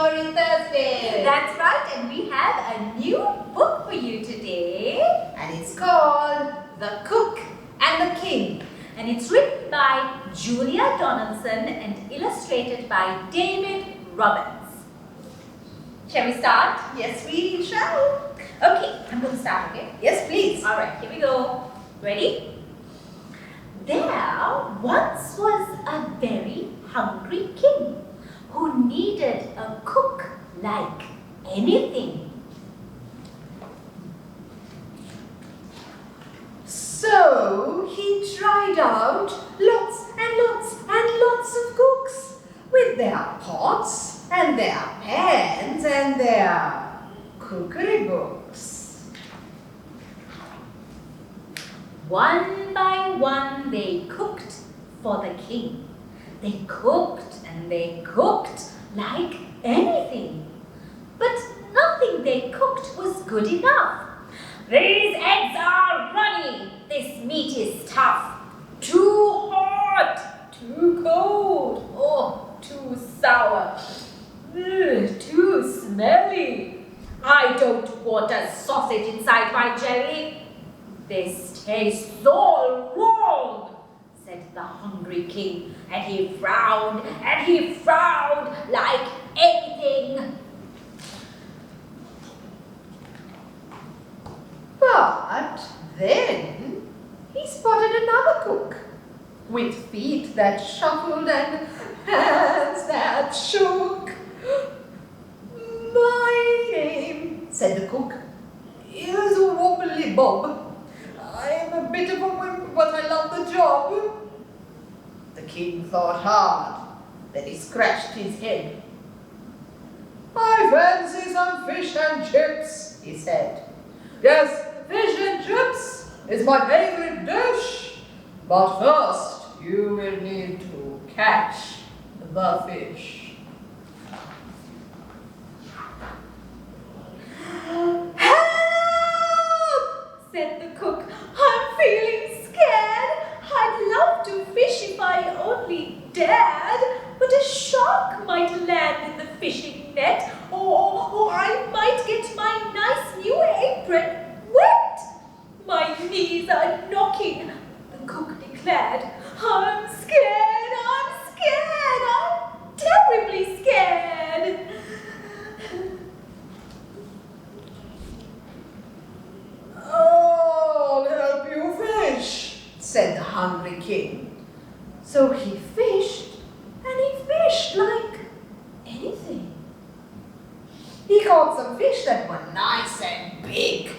Story Thursday. That's right, and we have a new book for you today. And it's called The Cook and the King. And it's written by Julia Donaldson and illustrated by David Robbins. Shall we start? Yes, we shall. Okay, I'm going to start, okay? Yes, please. All right, here we go. Ready? There once was a very hungry king who needed a cook like anything. So he tried out lots and lots and lots of cooks with their pots and their pans and their cookery books. One by one they cooked for the king. They cooked and they cooked like anything. But nothing they cooked was good enough. These eggs are runny. This meat is tough. Too hot. Too cold. Oh, too sour. Ugh, too smelly. I don't want a sausage inside my jelly. This tastes all wrong, said the hungry king, and he frowned like anything. But then he spotted another cook with feet that shuffled and hands that shook. My name, said the cook, is Wobbly Bob. I'm a bit of a wimp, but I love the job. The king thought hard. Then he scratched his head. I fancy some fish and chips, he said. Yes, fish and chips is my favorite dish. But first, you will need to catch the fish. Said the cook, I'm feeling scared. I'd love to fish if I only dared, but a shark might land in the fishing net, or I might get my nice new apron wet. My knees are knocking, the cook declared. I'm scared, I'm terribly scared. I'll help you fish, said the hungry king. So he fished, and he fished like anything. He caught some fish that were nice and big.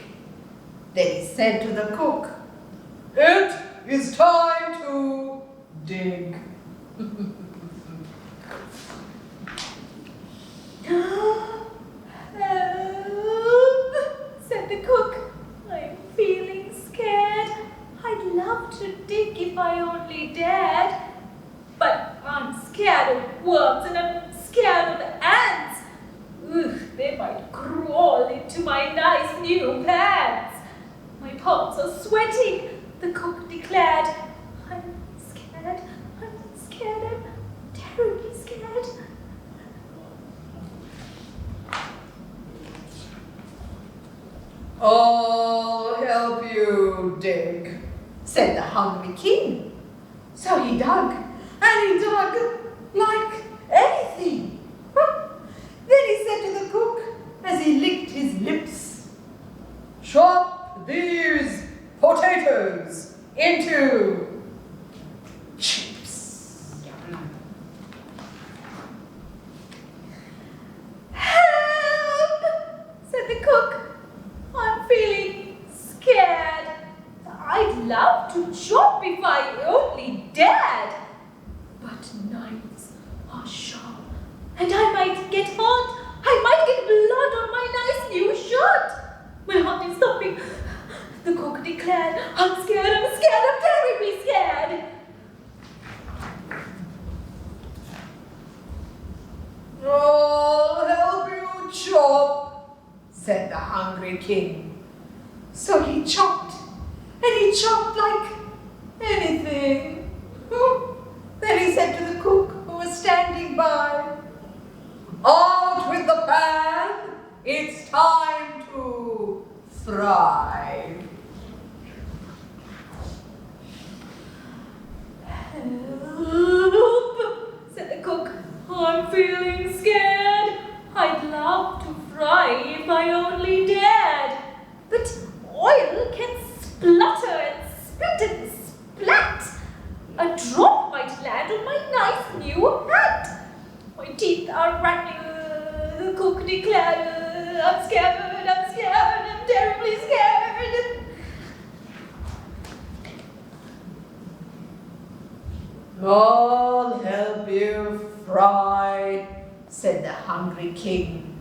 Then he said to the cook, it is time to dig. Help, said the cook. I'm feeling scared. I'd love to dig if I only dared. But I'm scared of worms and I'm scared of ants. Ugh, they might crawl into my nice new pants. My palms are sweating, the cook declared. I'm scared, I'm terribly scared. I'll help you dig, said the hungry king. So he dug, and he dug like anything. Then he said to the cook, as he licked his lips, chop these potatoes into chips. Help, said the cook. I'm feeling scared. I'd love to chop if I only dared. But knives are sharp, and I might get hurt. I might get blood on my nice new shirt. My heart is stopping. The cook declared, I'm scared, I'm terribly scared. I'll help you chop, said the hungry king. So he chopped, and he chopped like anything. Then he said to the cook who was standing by, out with It's time to fry. Help, said the cook. I'm feeling scared. I'd love to fry if I only dared. But oil can splutter and spit and splat. A drop might land on my nice new hat. My teeth are rattling, the cook declared. I'm scared, I'm terribly scared. I'll help you fry, said the hungry king.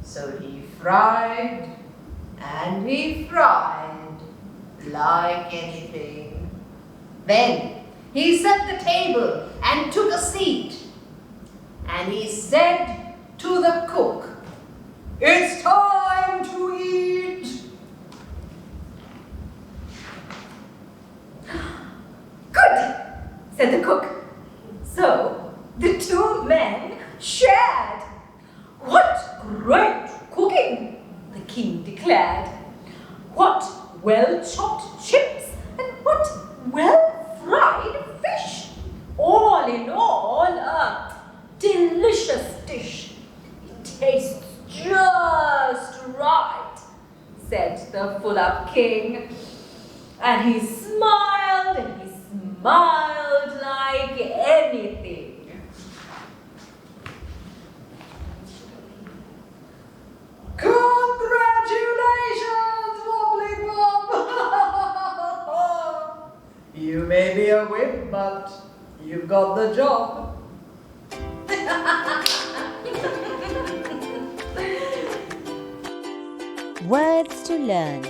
So he fried and he fried like anything. Then he set the table and took a seat. And he said to the cook, "It's time to eat." Good, said the cook. So the two men shared. What great cooking, the king declared. What well-chopped chips and what well-fried fish. All in all, a delicious dish. It tastes just right, said the full-up king. And he smiled and he smiled like anything. Congratulations, Wobbly Bob! You may be a whip, but you've got the job. Words to learn.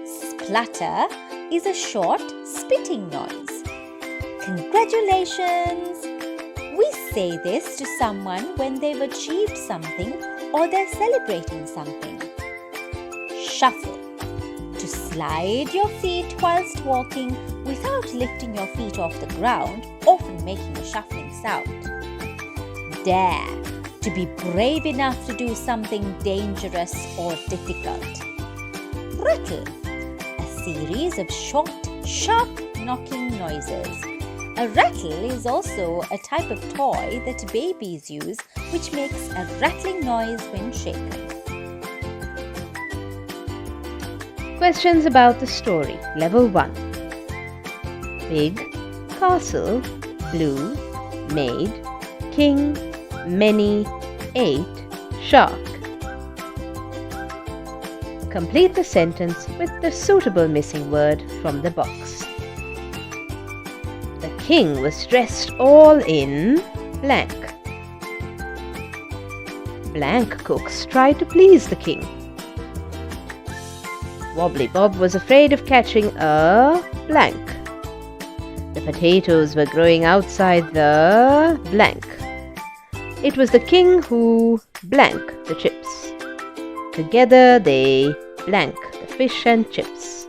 Splatter is a short spitting noise. Congratulations! We say this to someone when they've achieved something or they're celebrating something. Shuffle. To slide your feet whilst walking without lifting your feet off the ground, often making a shuffling sound. Dare. To be brave enough to do something dangerous or difficult. Rattle. A series of short, sharp knocking noises. A rattle is also a type of toy that babies use which makes a rattling noise when shaken. Questions about the story. Level 1. Big, castle, blue, maid, king, many, 8, shark. Complete the sentence with the suitable missing word from the box. The king was dressed all in blank. Blank cooks tried to please the king. Wobbly Bob was afraid of catching a blank. The potatoes were growing outside the blank. It was the king who blank the chips. Together they blank the fish and chips.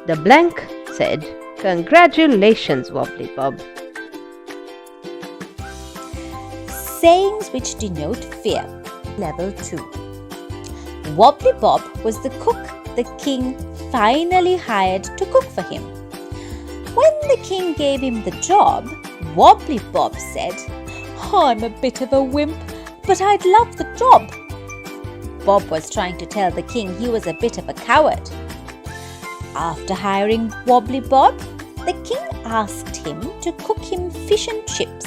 The blank said, "Congratulations, Wobbly Bob." Sayings which denote fear. Level 2. Wobbly Bob was the cook the king finally hired to cook for him. When the king gave him the job, Wobbly Bob said, "I'm a bit of a wimp, but I'd love the job." Bob was trying to tell the king he was a bit of a coward. After hiring Wobbly Bob, the king asked him to cook him fish and chips.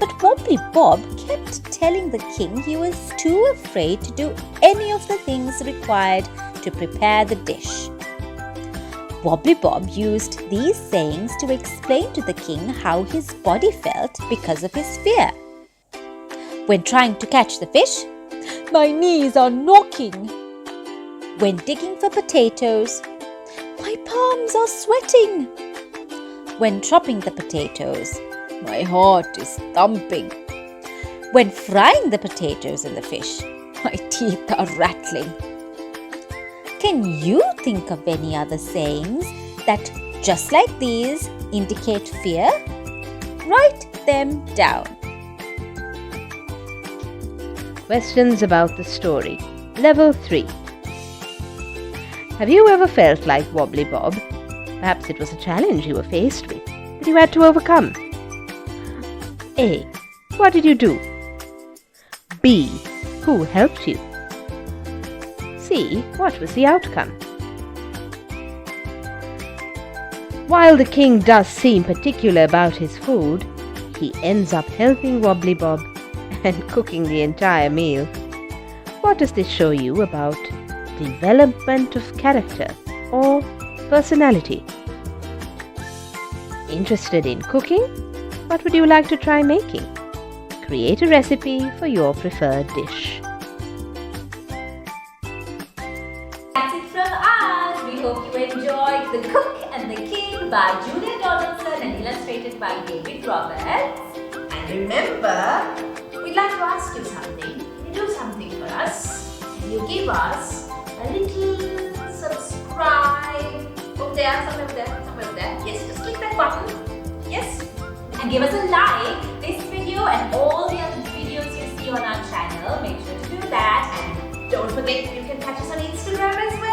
But Wobbly Bob kept telling the king he was too afraid to do any of the things required to prepare the dish. Wobbly Bob used these sayings to explain to the king how his body felt because of his fear. When trying to catch the fish, "My knees are knocking." When digging for potatoes, "My palms are sweating." When chopping the potatoes, "My heart is thumping." When frying the potatoes and the fish, "My teeth are rattling." Can you think of any other sayings that, just like these, indicate fear? Write them down. Questions about the story. Level 3. Have you ever felt like Wobbly Bob? Perhaps it was a challenge you were faced with that you had to overcome. A. What did you do? B. Who helped you? C. What was the outcome? While the king does seem particular about his food, he ends up helping Wobbly Bob and cooking the entire meal. What does this show you about development of character or personality? Interested in cooking? What would you like to try making? Create a recipe for your preferred dish. That's it from us. We hope you enjoyed The Cook and the King by Julia Donaldson and illustrated by David Roberts. And remember, We'd like to ask you something. Can you do something for us? Can you give us a little subscribe? Over there, somewhere over there. Yes, just click that button. Yes. And give us a like this video and all the other videos you see on our channel. Make sure to do that. And don't forget you can catch us on Instagram as well.